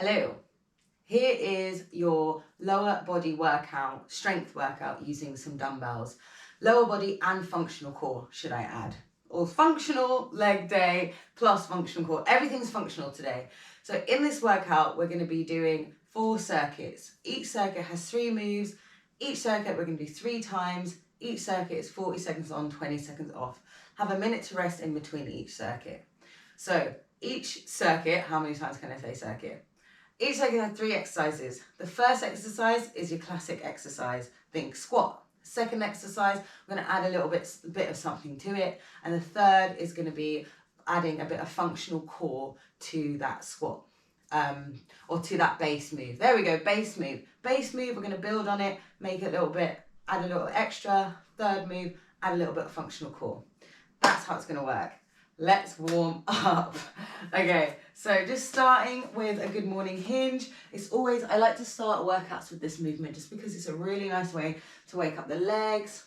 Hello, here is your lower body workout, strength workout using some dumbbells. Lower body and functional core, should I add. Or functional leg day plus functional core. Everything's functional today. So in this workout, we're going to be doing 4 circuits. Each circuit has 3 moves. Each circuit we're going to do 3 times. Each circuit is 40 seconds on, 20 seconds off. Have a minute to rest in between each circuit. So each circuit, how many times can I say circuit? Each circuit has 3 exercises. The first exercise is your classic exercise. Think squat. Second exercise, we're going to add a little bit of something to it. And the third is going to be adding a bit of functional core to that squat. Or to that base move. There we go, base move. Base move, we're going to build on it, make it a little bit, add a little extra. Third move, add a little bit of functional core. That's how it's going to work. Let's warm up. Okay, so just starting with a good morning hinge. It's always, I like to start workouts with this movement just because it's a really nice way to wake up the legs,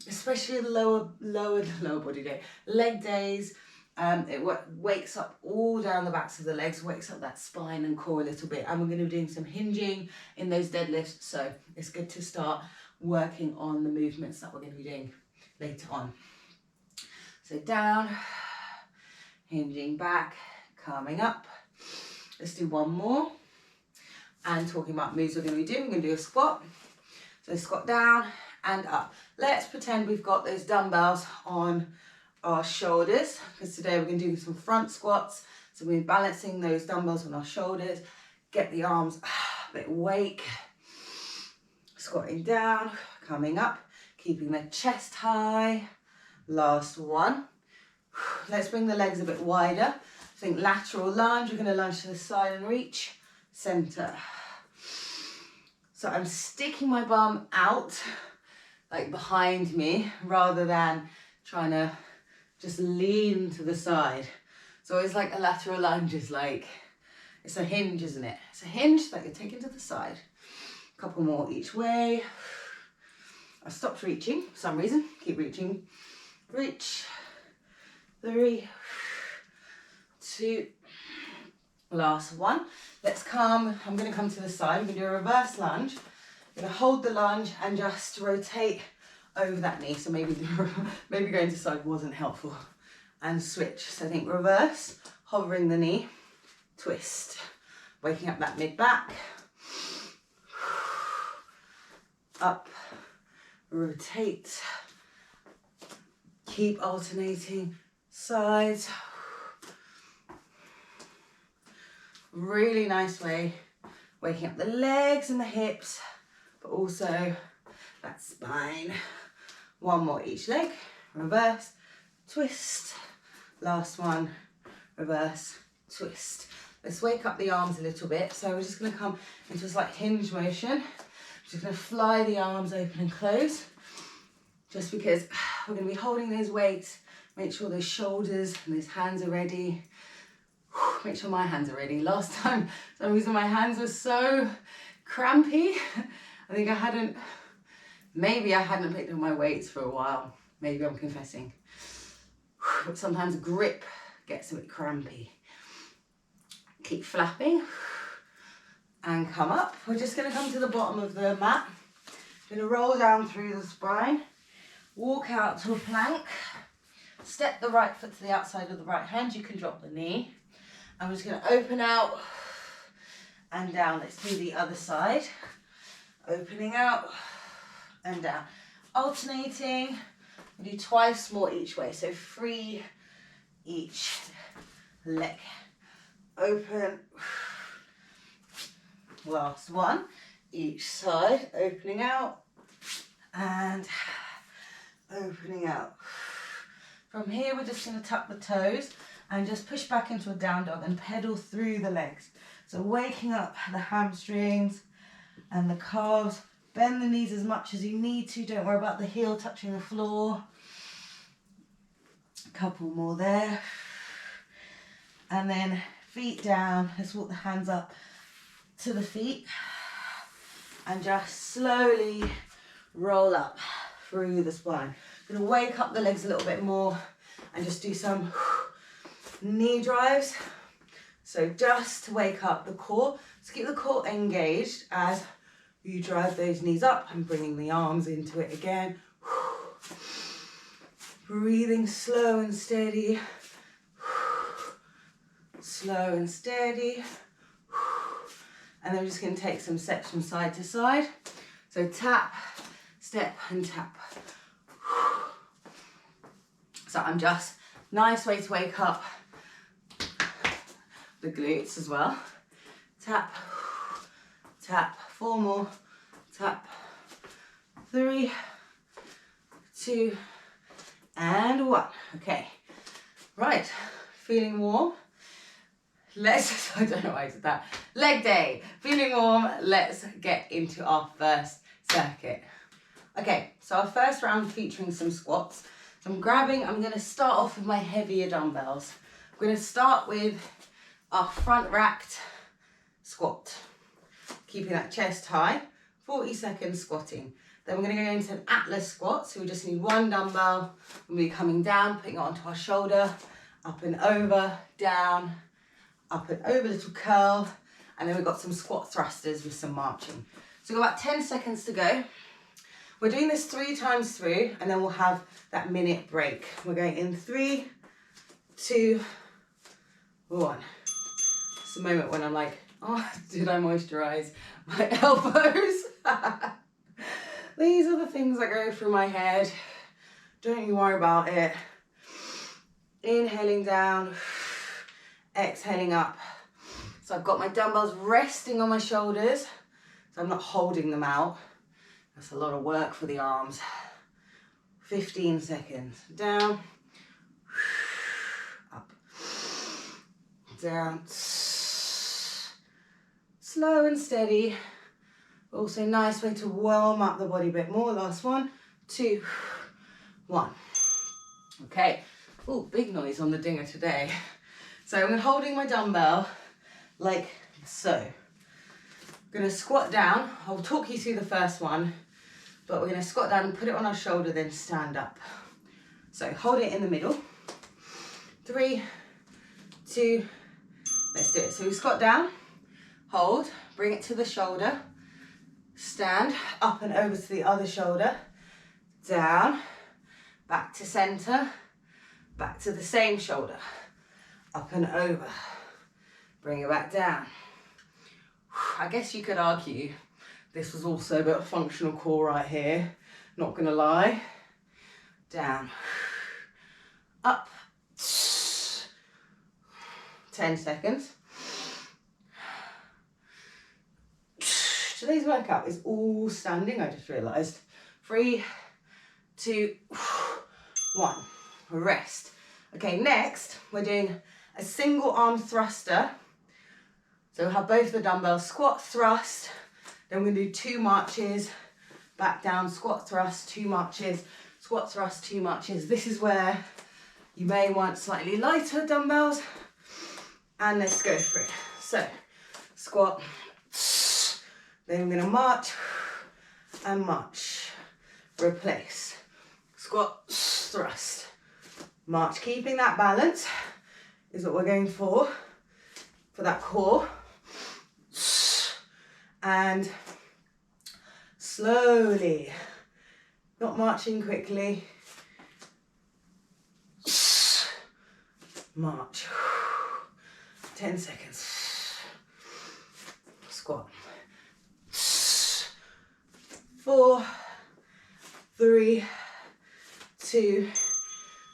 especially the lower body day. Leg days, it wakes up all down the backs of the legs, wakes up that spine and core a little bit. And we're going to be doing some hinging in those deadlifts. So it's good to start working on the movements that we're going to be doing later on. So down, hinging back, coming up. Let's do one more. And talking about moves we're going to be doing, we're going to do a squat. So squat down and up. Let's pretend we've got those dumbbells on our shoulders, because today we're going to do some front squats. So we're balancing those dumbbells on our shoulders. Get the arms a bit awake. Squatting down, coming up, keeping the chest high. Last one. Let's bring the legs a bit wider. Think lateral lunge. We're going to lunge to the side and reach. Center. So I'm sticking my bum out, like behind me, rather than trying to just lean to the side. So it's like a lateral lunge is like, it's a hinge, isn't it? It's a hinge that you're taking to the side. A couple more each way. I stopped reaching for some reason. Keep reaching. Reach. 3, 2, last one. Let's come, I'm going to come to the side. I'm going to do a reverse lunge. I'm going to hold the lunge and just rotate over that knee. So maybe going to the side wasn't helpful. And switch. So I think reverse, hovering the knee, twist. Waking up that mid back. Up, rotate. Keep alternating sides. Really nice way, waking up the legs and the hips, but also that spine. One more each leg, reverse, twist. Last one, reverse, twist. Let's wake up the arms a little bit. So we're just going to come into a slight hinge motion. Just going to fly the arms open and close. Just because we're going to be holding those weights. Make sure those shoulders and those hands are ready. Make sure my hands are ready. Last time, for some reason my hands were so crampy. I think maybe I hadn't picked up my weights for a while. Maybe I'm confessing. But sometimes grip gets a bit crampy. Keep flapping. And come up. We're just going to come to the bottom of the mat. Going to roll down through the spine. Walk out to a plank. Step the right foot to the outside of the right hand. You can drop the knee. I'm just going to open out and down. Let's do the other side. Opening out and down. Alternating. We'll do twice more each way. So 3 each leg. Open. Last one. Each side. Opening out and opening out. From here, we're just going to tuck the toes and just push back into a down dog and pedal through the legs. So waking up the hamstrings and the calves. Bend the knees as much as you need to. Don't worry about the heel touching the floor. A couple more there. And then feet down. Let's walk the hands up to the feet. And just slowly roll up through the spine. I'm going to wake up the legs a little bit more and just do some knee drives So just to wake up the core, so keep the core engaged as you drive those knees up and bringing the arms into it again. Breathing slow and steady. Slow and steady. And then we're just going to take some steps from side to side. So tap, step and tap. So I'm just, nice way to wake up the glutes as well. Tap, tap, 4 more, tap, 3, 2, and 1. Okay, right, feeling warm. Let's, I don't know why I did that. Leg day, feeling warm. Let's get into our first circuit. Okay, so our first round featuring some squats. So I'm going to start off with my heavier dumbbells. I'm going to start with our front racked squat. Keeping that chest high, 40 seconds squatting. Then we're going to go into an Atlas squat. So we just need 1 dumbbell. We'll be coming down, putting it onto our shoulder, up and over, down, up and over, little curl. And then we've got some squat thrusters with some marching. So we've got about 10 seconds to go. We're doing this 3 times through, and then we'll have that minute break. We're going in 3, 2, 1. It's a moment when I'm like, oh, did I moisturize my elbows? These are the things that go through my head. Don't you worry about it. Inhaling down, exhaling up. So I've got my dumbbells resting on my shoulders, so I'm not holding them out. That's a lot of work for the arms. 15 seconds. Down, up, down. Slow and steady. Also nice way to warm up the body a bit more. Last 1, 2, 1. Okay. Oh, big noise on the dinger today. So I'm holding my dumbbell like so. I'm going to squat down. I'll talk you through the first one, but we're going to squat down and put it on our shoulder, then stand up. So hold it in the middle. 3, 2, let's do it. So we squat down, hold, bring it to the shoulder, stand, up and over to the other shoulder, down, back to center, back to the same shoulder, up and over, bring it back down. I guess you could argue this was also a bit of functional core right here, not gonna lie. Down, up, 10 seconds. Today's workout is all standing, I just realised. 3, 2, 1, rest. Okay, next we're doing a single arm thruster. So we'll have both the dumbbells, squat, thrust, then we're gonna do 2 marches, back down, squat, thrust, 2 marches, squat, thrust, 2 marches. This is where you may want slightly lighter dumbbells, and let's go for it. So, squat, then we're gonna march and march, replace, squat, thrust, march. Keeping that balance is what we're going for that core. And slowly, not marching quickly, march, 10 seconds, squat, 4, 3, 2,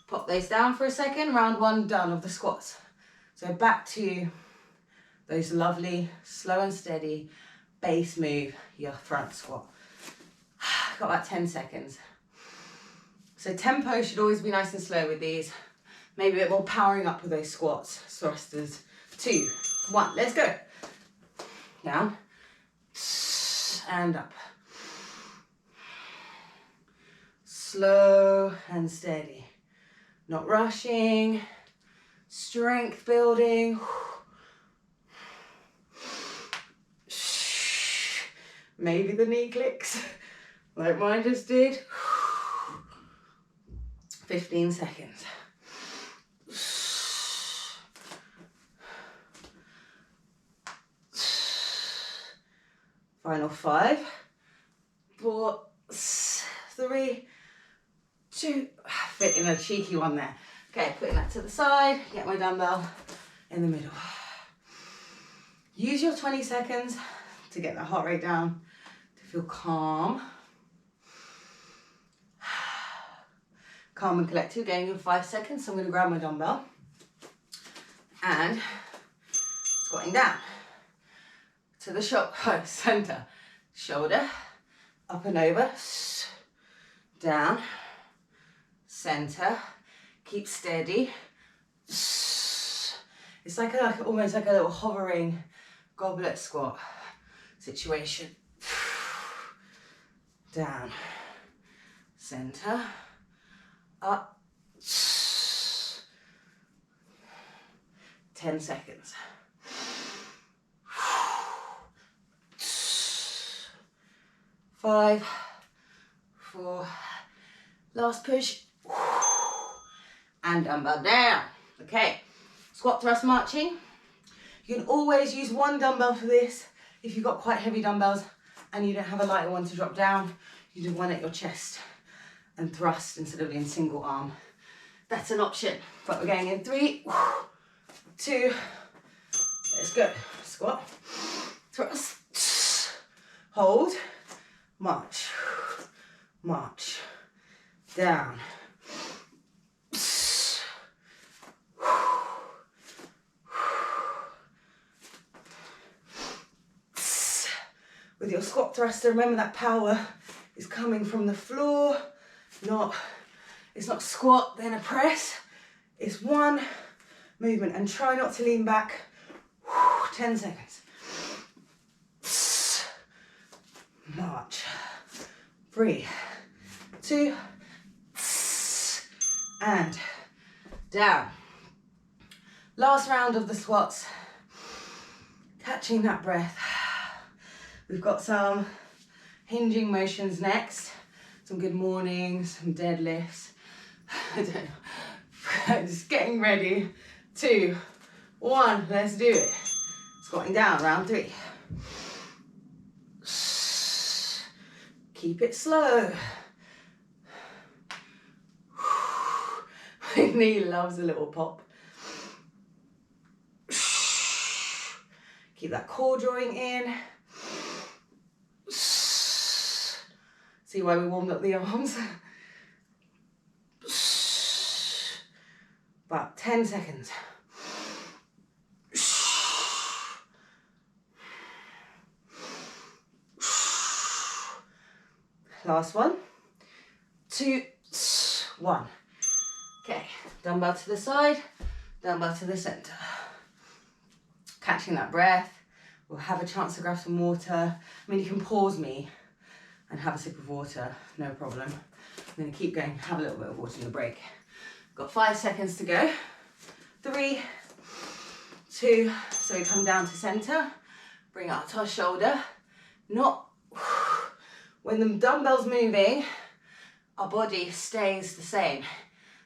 pop those down for a second, round 1 done of the squats. So back to those lovely, slow and steady, base move, your front squat. Got about 10 seconds. So tempo should always be nice and slow with these. Maybe a bit more powering up with those squats, thrusters. 2, 1, let's go. Down, and up. Slow and steady. Not rushing, strength building. Maybe the knee clicks, like mine just did. 15 seconds. Final 5, 4, 3, 2, fit in a cheeky one there. Okay, putting that to the side, get my dumbbell in the middle. Use your 20 seconds to get the heart rate down, to feel calm. Calm and collected, going in 5 seconds. So I'm gonna grab my dumbbell and squatting down to the center, shoulder, up and over, down, center, keep steady. It's like almost like a little hovering goblet squat situation. Down, center, up, 10 seconds. 5, 4, last push, and dumbbell down. Okay, squat thrust marching. You can always use one dumbbell for this. If you've got quite heavy dumbbells and you don't have a lighter one to drop down, you do one at your chest and thrust instead of in single arm. That's an option. But we're going in 3, 2, let's go. Squat, thrust, hold, march, march, down. With your squat thruster, remember that power is coming from the floor, it's not squat, then a press. It's one movement, and try not to lean back. 10 seconds. March. 3, 2, and down. Last round of the squats. Catching that breath. We've got some hinging motions next. Some good mornings, some deadlifts. I don't know. Just getting ready. 2, 1, let's do it. Squatting down, round 3. Keep it slow. My knee loves a little pop. Keep that core drawing in. See why we warmed up the arms? About 10 seconds. Last one. 2, 1. Okay, dumbbell to the side, dumbbell to the center. Catching that breath. We'll have a chance to grab some water. I mean, you can pause me and have a sip of water, no problem. I'm gonna keep going, have a little bit of water in the break. Got 5 seconds to go. 3, 2, so we come down to center, bring out our shoulder. When the dumbbell's moving, our body stays the same.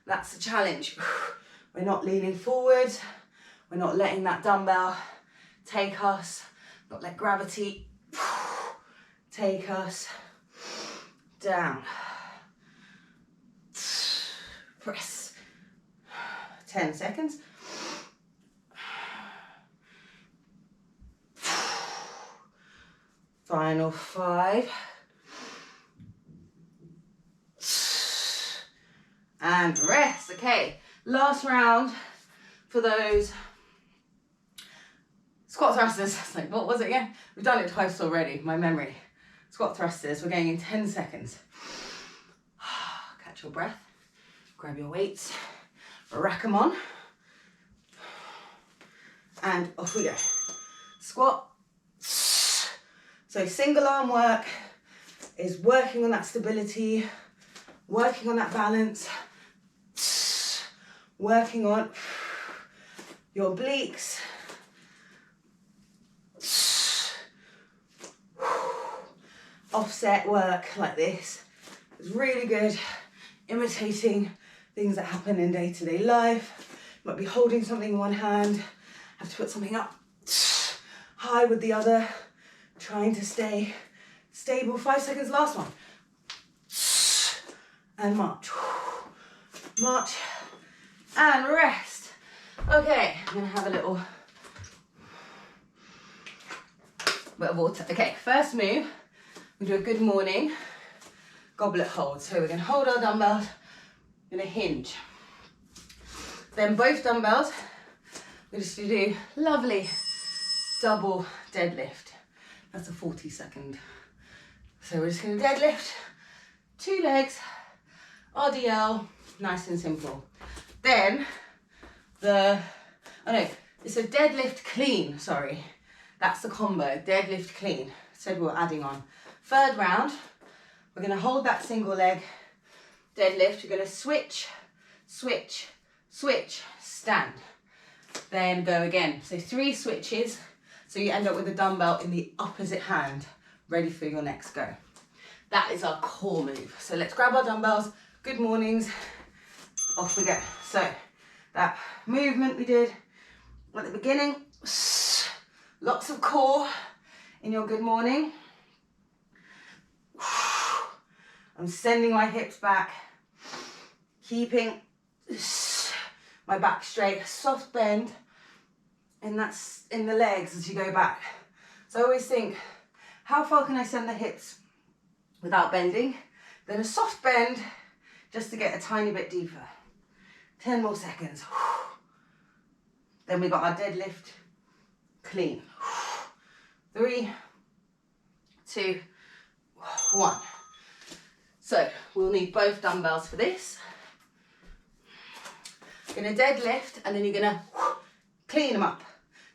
That's the challenge. We're not leaning forward, we're not letting that dumbbell take us, not let gravity take us down. Press. 10 seconds. Final 5. And rest. Okay, last round for those squat thrusters. It's like, what was it again? We've done it twice already, my memory. Squat thrusters, we're going in 10 seconds. Catch your breath, grab your weights, rack them on, and off we go. Squat. So single arm work is working on that stability, working on that balance, working on your obliques. Offset work like this is really good, imitating things that happen in day-to-day life. You might be holding something in one hand, have to put something up high with the other. Trying to stay stable. 5 seconds, last one. And march. March and rest. Okay, I'm gonna have a little bit of water. Okay, first move, we do a good morning goblet hold. So we're gonna hold our dumbbells, we're gonna hinge. Then both dumbbells, we're just gonna do lovely double deadlift. That's a 40-second. So we're just gonna deadlift, 2 legs, RDL, nice and simple. Then it's a deadlift clean, sorry. That's the combo, deadlift clean. Said we were adding on. Third round, we're gonna hold that single leg deadlift. You're gonna switch, switch, switch, stand. Then go again. So 3 switches. So you end up with the dumbbell in the opposite hand, ready for your next go. That is our core move. So let's grab our dumbbells. Good mornings. Off we go. So that movement we did at the beginning, lots of core in your good morning. I'm sending my hips back, keeping my back straight, soft bend, and that's in the legs as you go back. So I always think, how far can I send the hips without bending? Then a soft bend just to get a tiny bit deeper. 10 more seconds. Then we got our deadlift clean. 3, 2, 1. So we'll need both dumbbells for this. You're gonna deadlift and then you're gonna clean them up.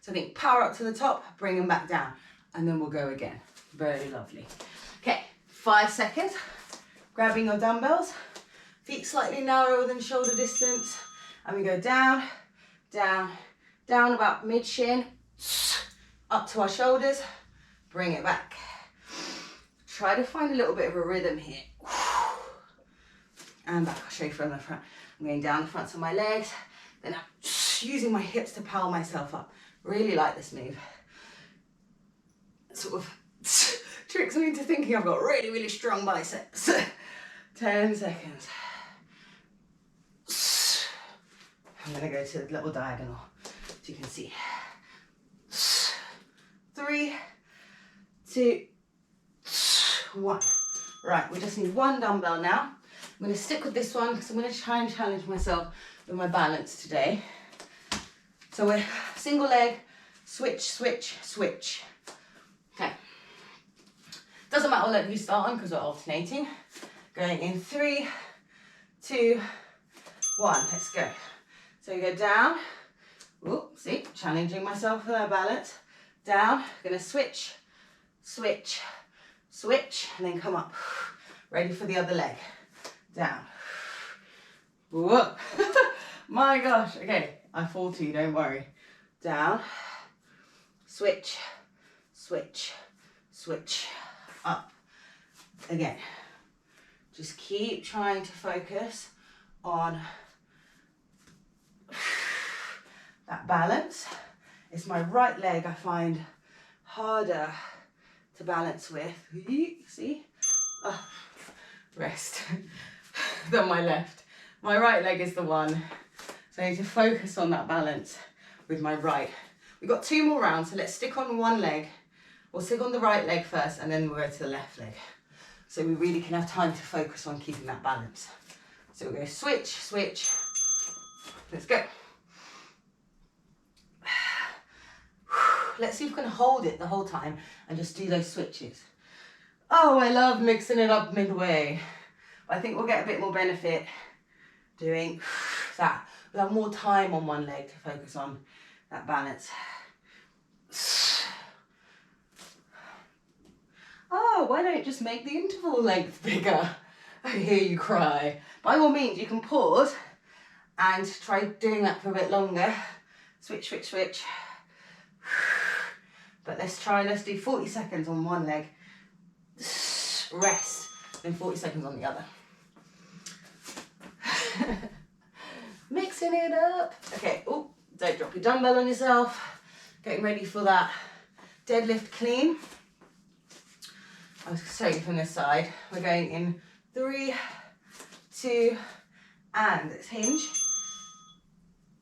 So I think power up to the top, bring them back down, and then we'll go again. Very lovely. Okay, 5 seconds. Grabbing your dumbbells, feet slightly narrower than shoulder distance, and we go down, down, down about mid-shin, up to our shoulders, bring it back. Try to find a little bit of a rhythm here. And back, I'll show you from the front. I'm going down the fronts of my legs, then I'm using my hips to power myself up. Really like this move. It sort of tricks me into thinking I've got really, really strong biceps. 10 seconds. I'm gonna go to the little diagonal, so you can see. 3, 2, 1. Right, we just need 1 dumbbell now. I'm gonna stick with this one because I'm gonna try and challenge myself with my balance today. So we're single leg, switch, switch, switch. Okay. Doesn't matter what leg you start on because we're alternating. Going in 3, 2, 1. Let's go. So you go down. Ooh, see, challenging myself with our balance. Down. Gonna switch, switch, switch, and then come up. Ready for the other leg. Down. Whoa. My gosh. Okay, I fall to you, don't worry. Down. Switch, switch, switch. Up. Again. Just keep trying to focus on that balance. It's my right leg I find harder to balance with. See? Rest. Than my left. My right leg is the one. So I need to focus on that balance with my right. We've got 2 more rounds, so let's stick on one leg. We'll stick on the right leg first and then we'll go to the left leg. So we really can have time to focus on keeping that balance. So we'll go switch, switch. Let's go. Let's see if we can hold it the whole time and just do those switches. Oh, I love mixing it up midway. But I think we'll get a bit more benefit doing that. We'll have more time on one leg to focus on that balance. Oh, why don't you just make the interval length bigger? I hear you cry. By all means, you can pause and try doing that for a bit longer. Switch, switch, switch. But let's do 40 seconds on one leg. Rest, then 40 seconds on the other. Mixing it up. Okay, oh, don't drop your dumbbell on yourself. Getting ready for that deadlift clean. I'll show you from this side. We're going in 3, 2, and it's hinge.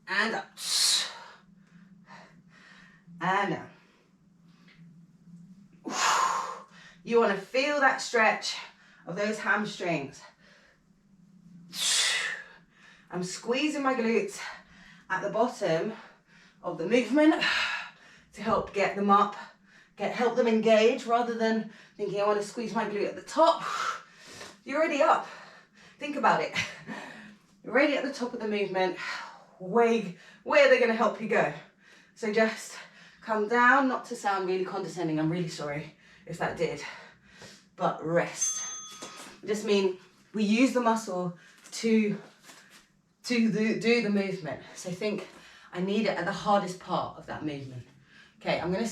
And up. And down. You want to feel that stretch of those hamstrings. I'm squeezing my glutes at the bottom of the movement to help get them up, help them engage, rather than thinking I want to squeeze my glute at the top. You're already up. Think about it. You're already at the top of the movement. Where are they going to help you go? So just come down, not to sound really condescending. I'm really sorry if that did. But rest. I just mean we use the muscle to do the movement. So think I need it at the hardest part of that movement. Okay, I'm going to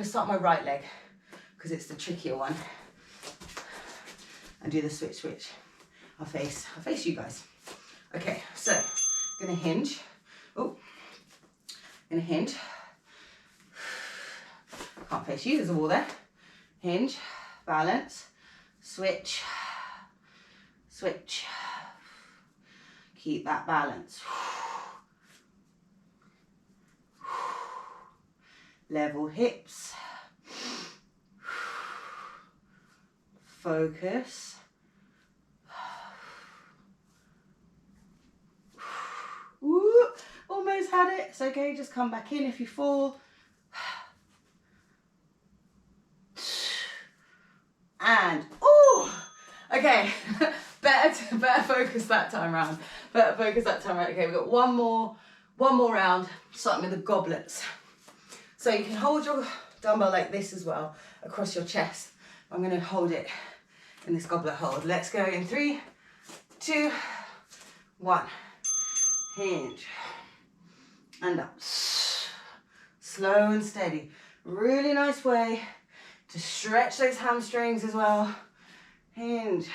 start my right leg because it's the trickier one. And do the switch. I'll face you guys. Okay, so I'm going to hinge. Gonna hinge. Can't face you, there's a wall there. Hinge, balance, switch. Keep that balance. Level hips. Focus. Woo, almost had it. It's okay, just come back in if you fall. And, okay, better focus that time round. Okay, we've got one more round, starting with the goblets. So you can hold your dumbbell like this as well, across your chest. I'm gonna hold it in this goblet hold. Let's go in 3, 2, 1. Hinge. And up. Slow and steady. Really nice way to stretch those hamstrings as well. Hinge.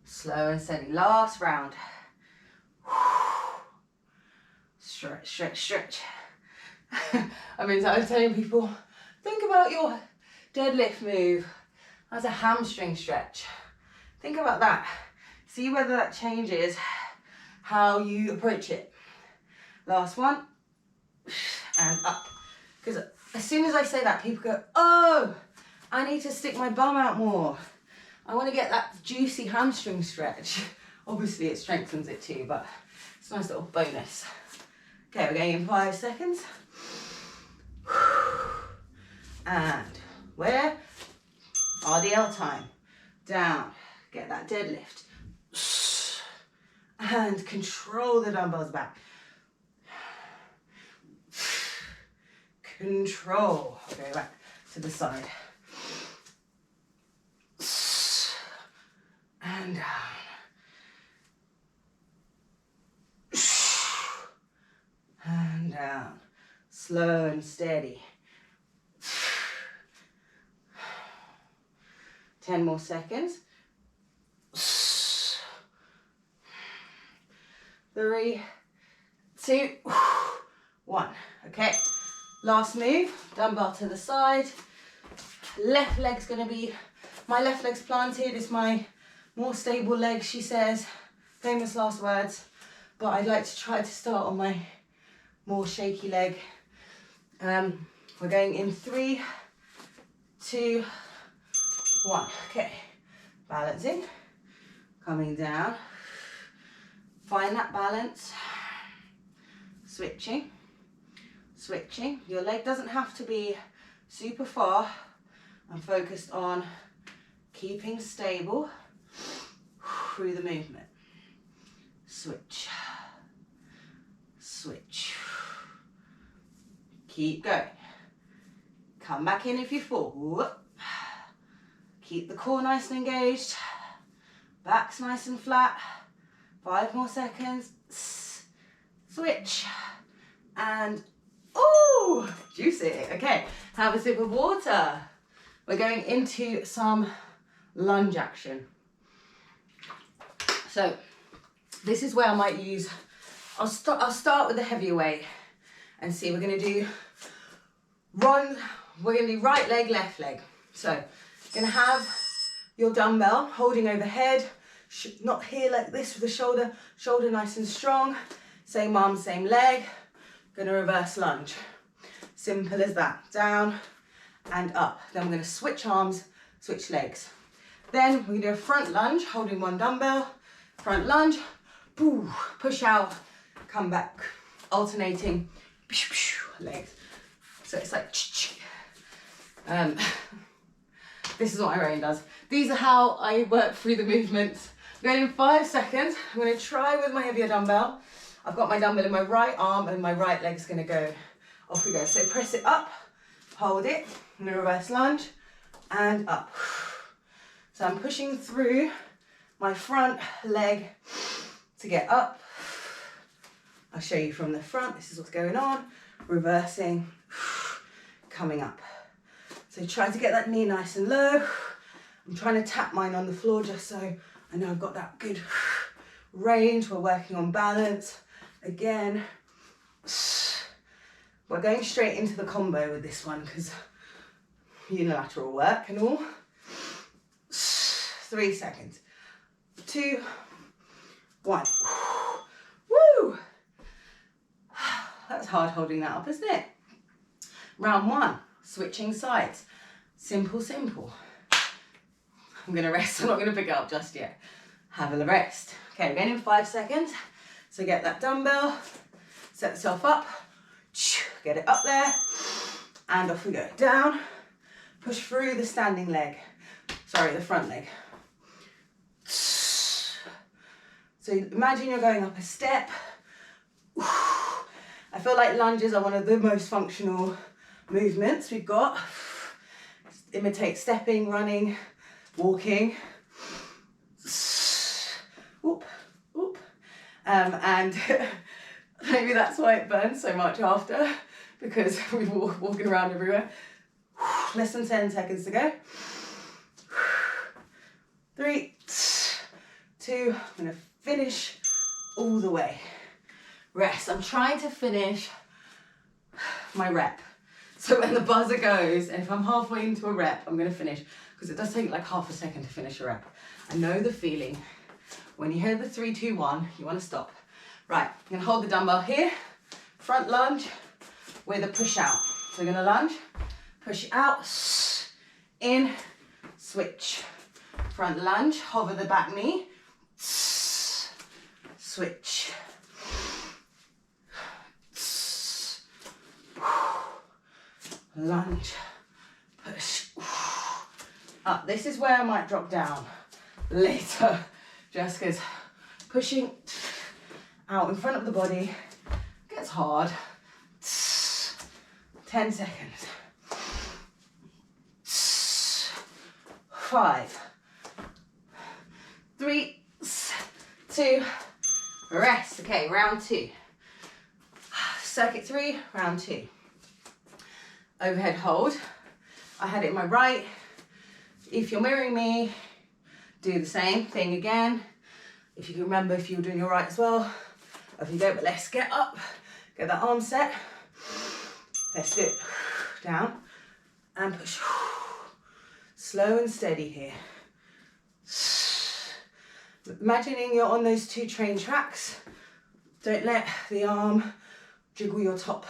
Slow and steady. Last round. Stretch. I mean, I was telling people, think about your deadlift move as a hamstring stretch. Think about that. See whether that changes how you approach it. Last one. And up. Because as soon as I say that, people go, oh, I need to stick my bum out more. I want to get that juicy hamstring stretch. Obviously it strengthens it too, but it's a nice little bonus. Okay, we're going in 5 seconds. And where? RDL time. Down. Get that deadlift. And control the dumbbells back. Control. Okay, back to the side. And down. And down. Slow and steady. 10 more seconds. 3, 2, 1. Okay, last move. Dumbbell to the side. Left leg's gonna be, my left leg's planted. It's my more stable leg, she says. Famous last words. But I'd like to try to start on my more shaky leg. We're going in 3, 2, 1. Okay, balancing, coming down. Find that balance. Switching. Your leg doesn't have to be super far. I'm focused on keeping stable through the movement. Switch. Keep going. Come back in if you fall. Whoop. Keep the core nice and engaged. Back's nice and flat. 5 more seconds. Switch. And, ooh, juicy. Okay, have a sip of water. We're going into some lunge action. So this is where I might use, I'll start with the heavier weight and see, we're going to do right leg, left leg. So you're going to have your dumbbell holding overhead, not here like this with the shoulder nice and strong. Same arm, same leg. Going to reverse lunge. Simple as that. Down and up. Then we're going to switch arms, switch legs. Then we're going to do a front lunge, holding one dumbbell. Front lunge, push out, come back, alternating legs. So it's like, this is what my brain does. These are how I work through the movements. Going in 5 seconds, I'm going to try with my heavier dumbbell. I've got my dumbbell in my right arm and my right leg's going to go. Off we go. So press it up, hold it, I'm going to reverse lunge and up. So I'm pushing through my front leg to get up. I'll show you from the front. This is what's going on. Reversing, coming up. So try to get that knee nice and low. I'm trying to tap mine on the floor just so I know I've got that good range. We're working on balance. Again, we're going straight into the combo with this one because unilateral work and all. 3 seconds. 2, 1. Woo! That's hard holding that up, isn't it? Round 1, switching sides. Simple, simple. I'm gonna rest, I'm not gonna pick it up just yet. Have a rest. Okay, again in 5 seconds. So get that dumbbell, set yourself up, get it up there, and off we go. Down, push through the standing leg. Sorry, the front leg. So imagine you're going up a step. I feel like lunges are one of the most functional movements we've got. Imitate stepping, running, walking. Whoop, whoop. And maybe that's why it burns so much after, because we're walking around everywhere. Less than 10 seconds to go. 3, 2, I'm gonna finish all the way. Rest. I'm trying to finish my rep. So when the buzzer goes, and if I'm halfway into a rep, I'm gonna finish, because it does take like half a second to finish a rep. I know the feeling. When you hear the 3, 2, 1, you wanna stop. Right, I'm gonna hold the dumbbell here, front lunge with a push out. So we're gonna lunge, push out, in, switch. Front lunge, hover the back knee, switch. Lunge, push, up. This is where I might drop down later, just because pushing out in front of the body gets hard. 10 seconds. 5, 3, 2, rest. Okay, round 2. Circuit 3, round 2. Overhead hold. I had it in my right. If you're mirroring me, do the same thing again. If you can remember if you're doing your right as well. Off you go, but let's get up. Get that arm set. Let's do it. Down and push. Slow and steady here. Imagining you're on those 2 train tracks. Don't let the arm jiggle your top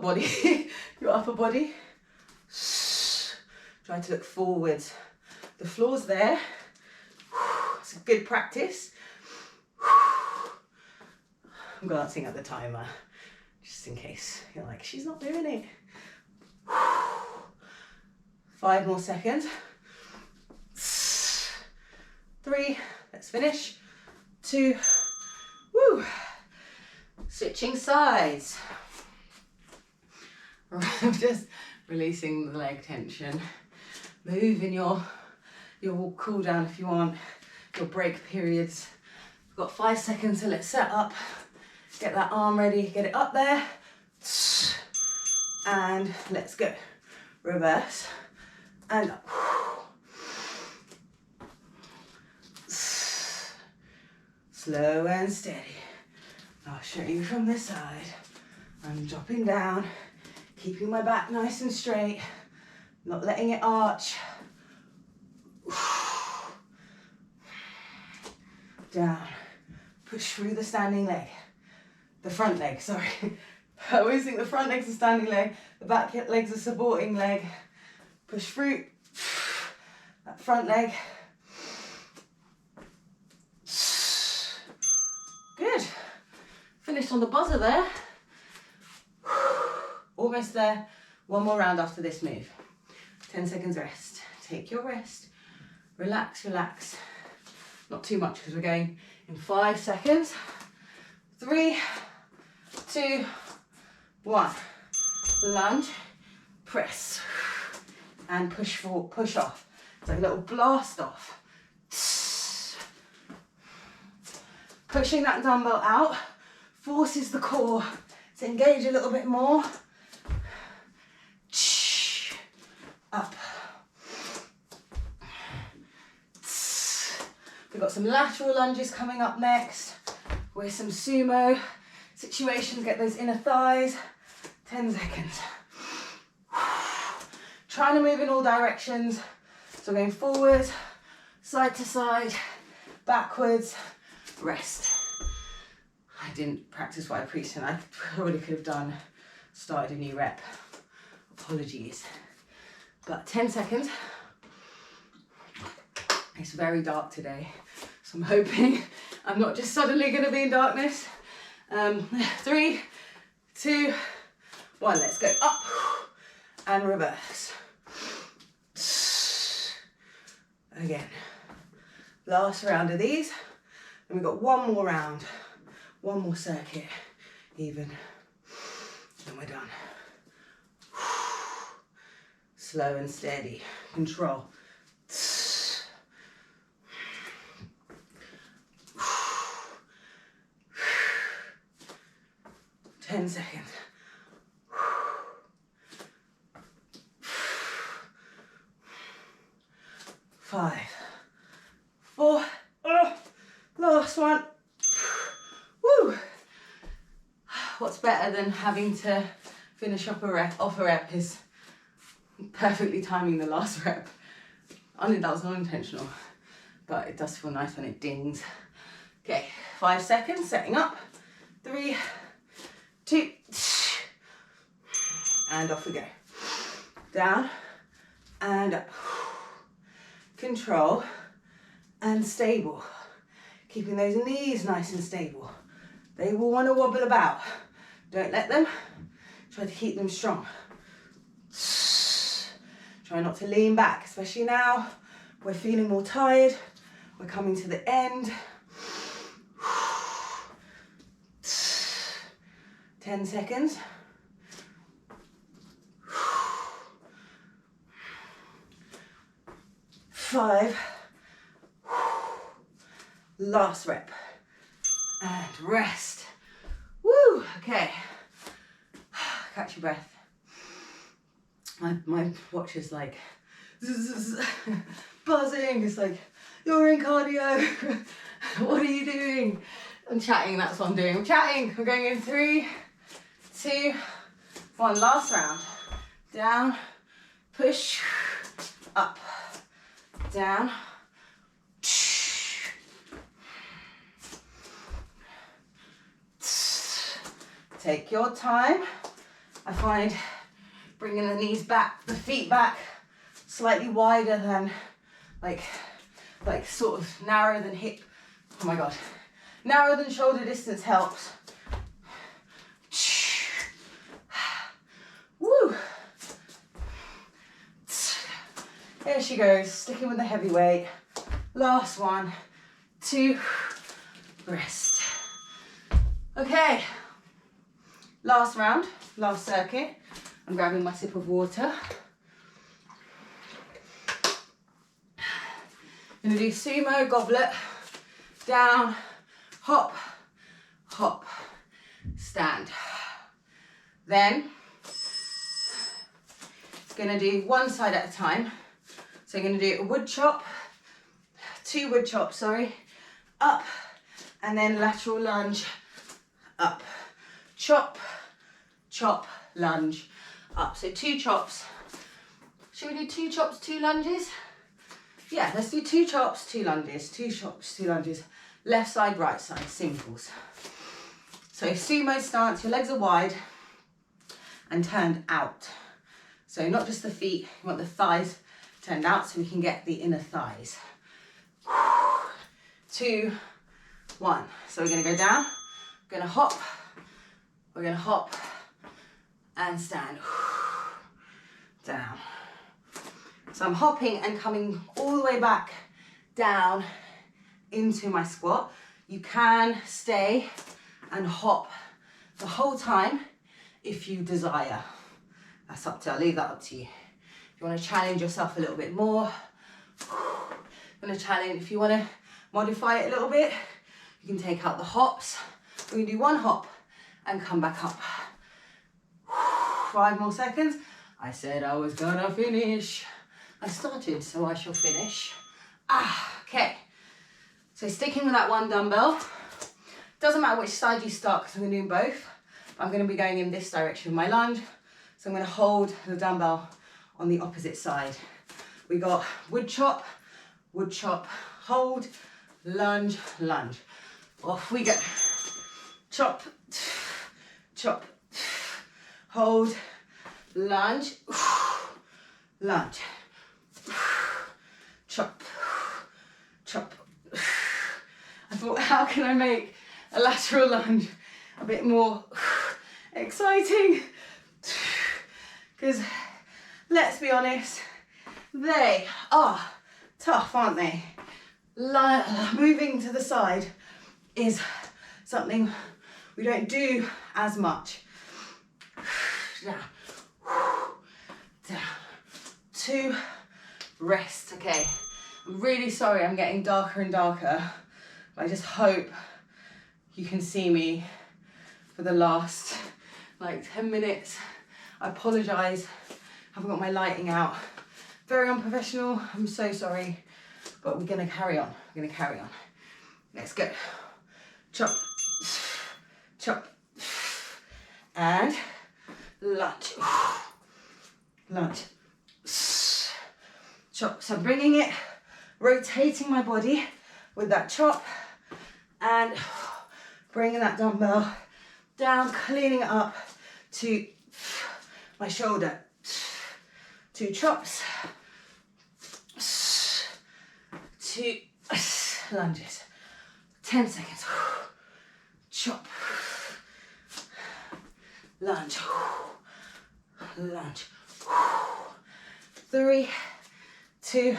body, your upper body. Try to look forwards. The floor's there. It's a good practice. I'm glancing at the timer, just in case you're like, she's not doing it. 5 more seconds. 3, let's finish. 2, woo. Switching sides. I'm just releasing the leg tension. Move in your cool down if you want, your break periods. We've got 5 seconds, so let's set up. Get that arm ready, get it up there. And let's go. Reverse and up. Slow and steady. I'll show you from this side. I'm dropping down, keeping my back nice and straight, not letting it arch. Down, push through the standing leg, the front leg, sorry. I always think the front leg's a standing leg, the back leg's a supporting leg. Push through that front leg. Good. Finished on the buzzer there. Almost there. One more round after this move. 10 seconds rest. Take your rest. Relax, relax. Not too much because we're going in 5 seconds. 3, 2, 1. Lunge, press, and push forward, push off. It's like a little blast off. Pushing that dumbbell out forces the core to engage a little bit more. Up. We've got some lateral lunges coming up next with some sumo situations. Get those inner thighs. 10 seconds. Trying to move in all directions. So going forward, side to side, backwards, rest. I didn't practice what I preached and I probably could have done, started a new rep. Apologies. But 10 seconds. It's very dark today, so I'm hoping I'm not just suddenly going to be in darkness. 3, 2, 1, let's go. Up and reverse. Again. Last round of these. And we've got one more round, one more circuit even. And we're done. Slow and steady. Control. 10 seconds. Five, 4, last one. Woo! What's better than having to finish off a rep is perfectly timing the last rep. I think that was unintentional, but it does feel nice when it dings. Okay, 5 seconds, setting up. 3, 2, and off we go. Down and up. Control and stable. Keeping those knees nice and stable. They will want to wobble about. Don't let them. Try to keep them strong. Try not to lean back, especially now. We're feeling more tired. We're coming to the end. 10 seconds. 5. Last rep. And rest. Woo! Okay. Catch your breath. My watch is like buzzing. It's like, you're in cardio. What are you doing? I'm chatting, that's what I'm doing. I'm chatting. We're going in 3, 2, 1. Last round. Down, push, up, down. Take your time. I find bringing the knees back, the feet back, slightly wider than, like sort of narrower than hip. Oh my God. Narrower than shoulder distance helps. Woo. There she goes, sticking with the heavy weight. Last 1, 2, rest. Okay. Last round, last circuit. I'm grabbing my sip of water. I'm gonna do sumo goblet, down, hop, hop, stand. Then, gonna do one side at a time. So I'm gonna do a wood chop, 2 wood chops, sorry, up, and then lateral lunge, up, chop, chop, lunge, up. So 2 chops. Should we do 2 chops, 2 lunges? Yeah, let's do 2 chops, 2 lunges, 2 chops, 2 lunges. Left side, right side, simples. So sumo stance, your legs are wide and turned out. So not just the feet, you want the thighs turned out so we can get the inner thighs. 2, 1. So we're gonna go down, we're gonna hop, and stand. Down. So I'm hopping and coming all the way back down into my squat. You can stay and hop the whole time if you desire. That's up to, I'll leave that up to you. If you want to challenge yourself a little bit more, if you want to modify it a little bit, you can take out the hops. We're going to do 1 hop and come back up. 5 more seconds. I said I was gonna finish. I started, so I shall finish. Okay. So sticking with that 1 dumbbell. Doesn't matter which side you start because I'm going to do both. I'm going to be going in this direction with my lunge. So I'm going to hold the dumbbell on the opposite side. We got woodchop, hold, lunge, lunge. Off we go. Chop, chop, hold, lunge, lunge, chop, chop. I thought, how can I make a lateral lunge a bit more exciting? Because let's be honest, they are tough, aren't they? Moving to the side is something we don't do as much. Down, down, 2, rest. Okay, I'm really sorry I'm getting darker and darker. I just hope you can see me for the last like 10 minutes. I apologise, haven't got my lighting out. Very unprofessional, I'm so sorry. But we're gonna carry on, Let's go. Chop, chop, and lunge, lunge, chop. So I'm bringing it, rotating my body with that chop, and bringing that dumbbell down, cleaning it up to my shoulder. 2 chops, 2 lunges. 10 seconds. Chop, lunge, lunge. 3, 2,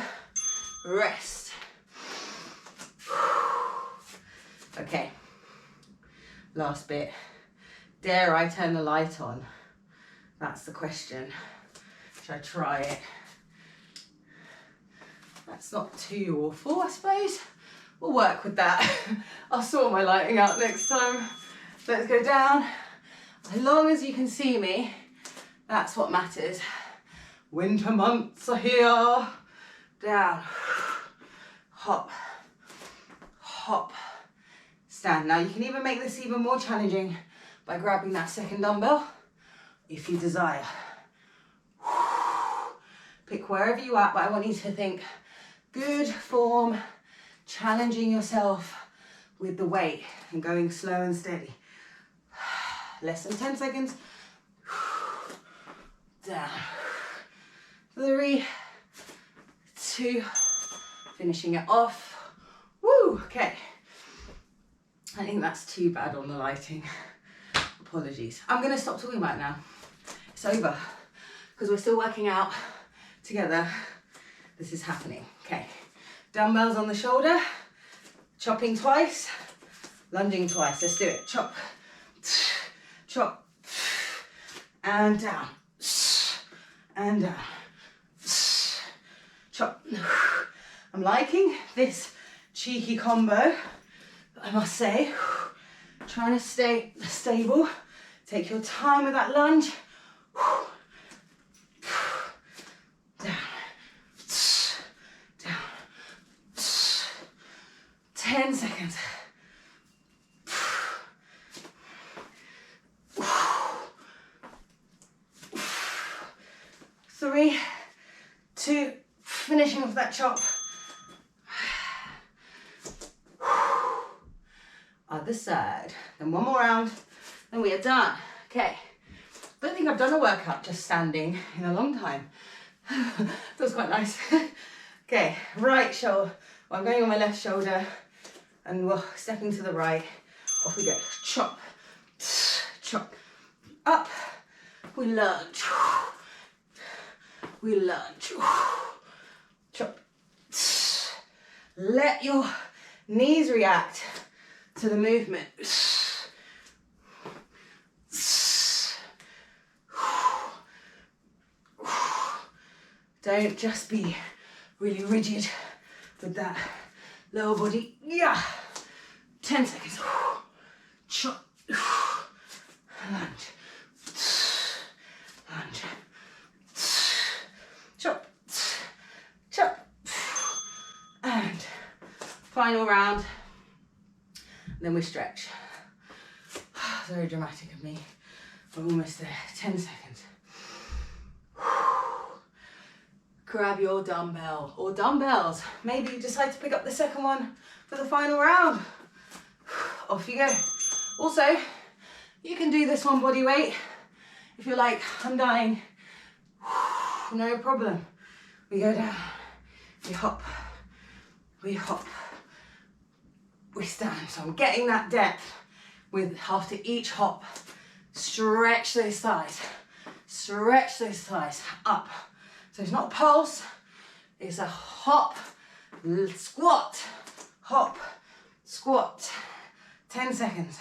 rest. Okay, last bit. Dare I turn the light on? That's the question. Should I try it? That's not too awful, I suppose. We'll work with that. I'll sort my lighting out next time. Let's go down. As long as you can see me, that's what matters. Winter months are here. Down. Hop. Hop. Stand. Now you can even make this even more challenging by grabbing that second dumbbell if you desire. Pick wherever you're at, but I want you to think good form, challenging yourself with the weight and going slow and steady. Less than 10 seconds. Down. 3, 2, finishing it off. Woo, okay. I think that's too bad on the lighting. Apologies. I'm gonna stop talking about it now. It's over, because we're still working out together. This is happening. Okay, dumbbells on the shoulder, chopping twice, lunging twice. Let's do it. Chop, chop, and down, and down, chop. I'm liking this cheeky combo, I must say. Trying to stay stable. Take your time with that lunge. Down, down. 10 seconds. that chop. Other side. Then one more round, then we are done. Okay. Don't think I've done a workout just standing in a long time. Feels quite nice. Okay, right shoulder. Well, I'm going on my left shoulder and we're stepping to the right. Off we go. Chop, chop, up. We lunge. We lunge. Chop. Let your knees react to the movement. Don't just be really rigid with that lower body. Yeah. 10 seconds. Chop. Lunge. Lunge. Chop. Chop. And final round. Then we stretch. Very dramatic of me. We're almost there. 10 seconds. Grab your dumbbell or dumbbells. Maybe you decide to pick up the second one for the final round. Off you go. Also, you can do this one body weight. If you're like, I'm dying, no problem. We go down, we hop, we hop, we stand. So I'm getting that depth with after each hop. Stretch those thighs, up. So it's not a pulse, it's a hop, squat, hop, squat. 10 seconds.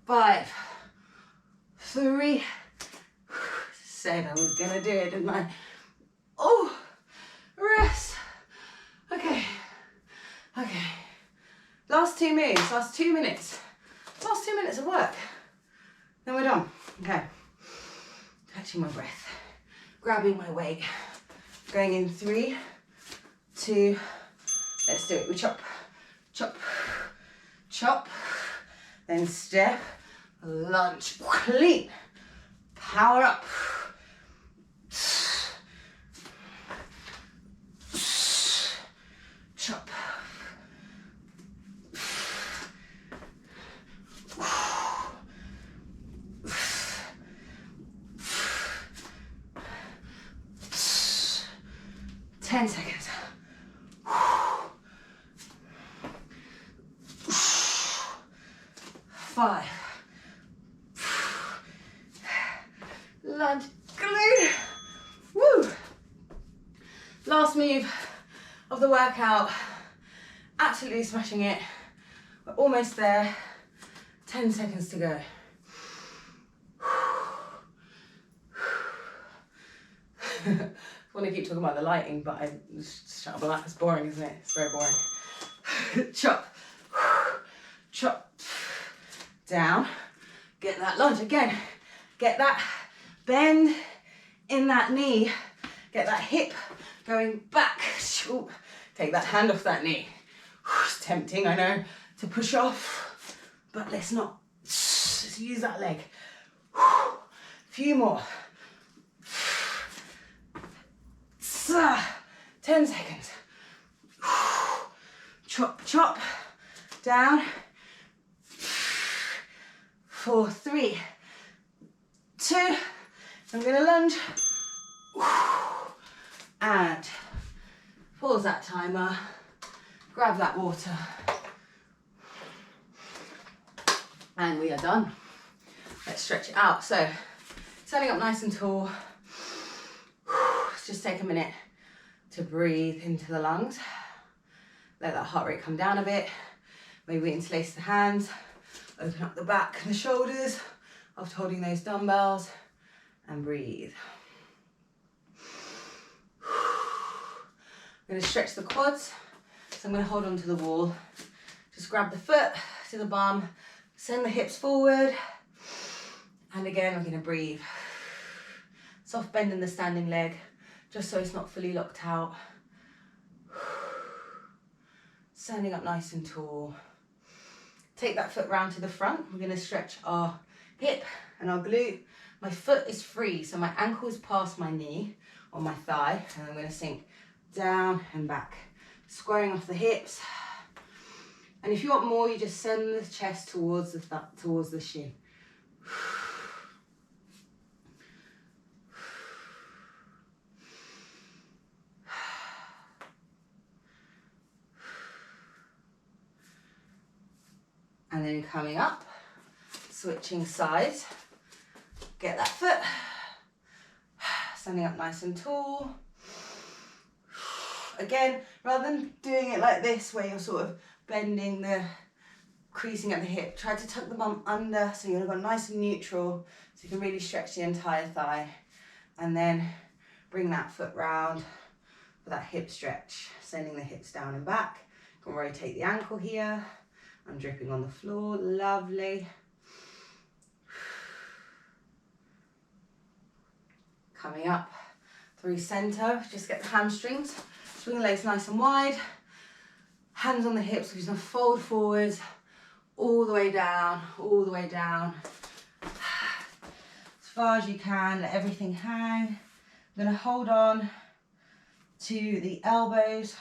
5, 3, said I was gonna do it, didn't I? Oh, rest. Okay. Last 2 moves, last 2 minutes. Last 2 minutes of work. Then we're done. Okay. Catching my breath. Grabbing my weight. Going in 3, 2, let's do it. We chop, chop, chop. Then step, lunge, clean. Power up. Chop. 10 seconds. 5. Lunge, clean. Woo. Last move of the workout. Absolutely smashing it. We're almost there. 10 seconds to go. I want to keep talking about the lighting, but I just shut up. It's boring, isn't it? It's very boring. Chop, chop, down. Get that lunge again. Get that bend in that knee. Get that hip going back. Take that hand off that knee. It's tempting, I know, to push off, but let's not. Just use that leg. Few more. 10 seconds. Chop, chop, down. 4, 3, 2. I'm gonna lunge. And pause that timer. Grab that water. And we are done. Let's stretch it out. So, standing up nice and tall. Let's just take a minute to breathe into the lungs. Let that heart rate come down a bit. Maybe interlace the hands. Open up the back and the shoulders after holding those dumbbells. And breathe. I'm going to stretch the quads. So I'm going to hold on to the wall. Just grab the foot to the bum. Send the hips forward. And again, we're going to breathe. Soft bend in the standing leg, just so it's not fully locked out. Standing up nice and tall. Take that foot round to the front. We're going to stretch our hip and our glute My foot is free, so my ankle is past my knee on my thigh, and I'm going to sink down and back, squaring off the hips. And if you want more, you just send the chest towards the shin. And then coming up, switching sides, get that foot, standing up nice and tall. Again, rather than doing it like this, where you're sort of bending creasing at the hip, try to tuck the bum under so you've got nice and neutral, so you can really stretch the entire thigh. And then bring that foot round for that hip stretch, sending the hips down and back. You can rotate the ankle here. I'm dripping on the floor, lovely. Coming up through center, just get the hamstrings, swing the legs nice and wide, hands on the hips, we're just gonna fold forwards, all the way down, all the way down. As far as you can, let everything hang. I'm gonna hold on to the elbows,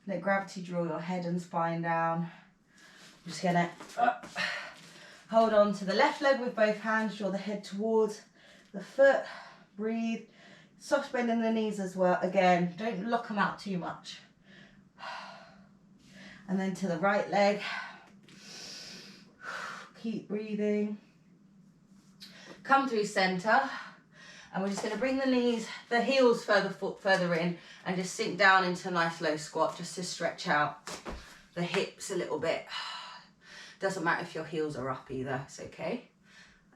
let gravity draw your head and spine down. I'm just gonna hold on to the left leg with both hands, draw the head towards the foot, breathe. Soft bend in the knees as well. Again, don't lock them out too much. And then to the right leg. Keep breathing. Come through center. And we're just gonna bring the heels further in and just sink down into a nice low squat just to stretch out the hips a little bit. Doesn't matter if your heels are up either, it's okay.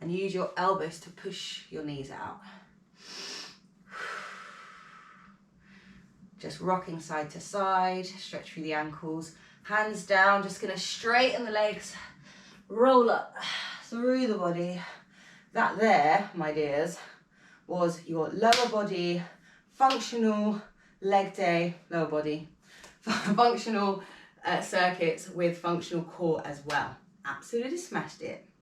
And use your elbows to push your knees out. Just rocking side to side, stretch through the ankles. Hands down, just gonna straighten the legs, roll up through the body. That there, my dears, was your lower body functional leg day, lower body, functional circuits with functional core as well. Absolutely smashed it.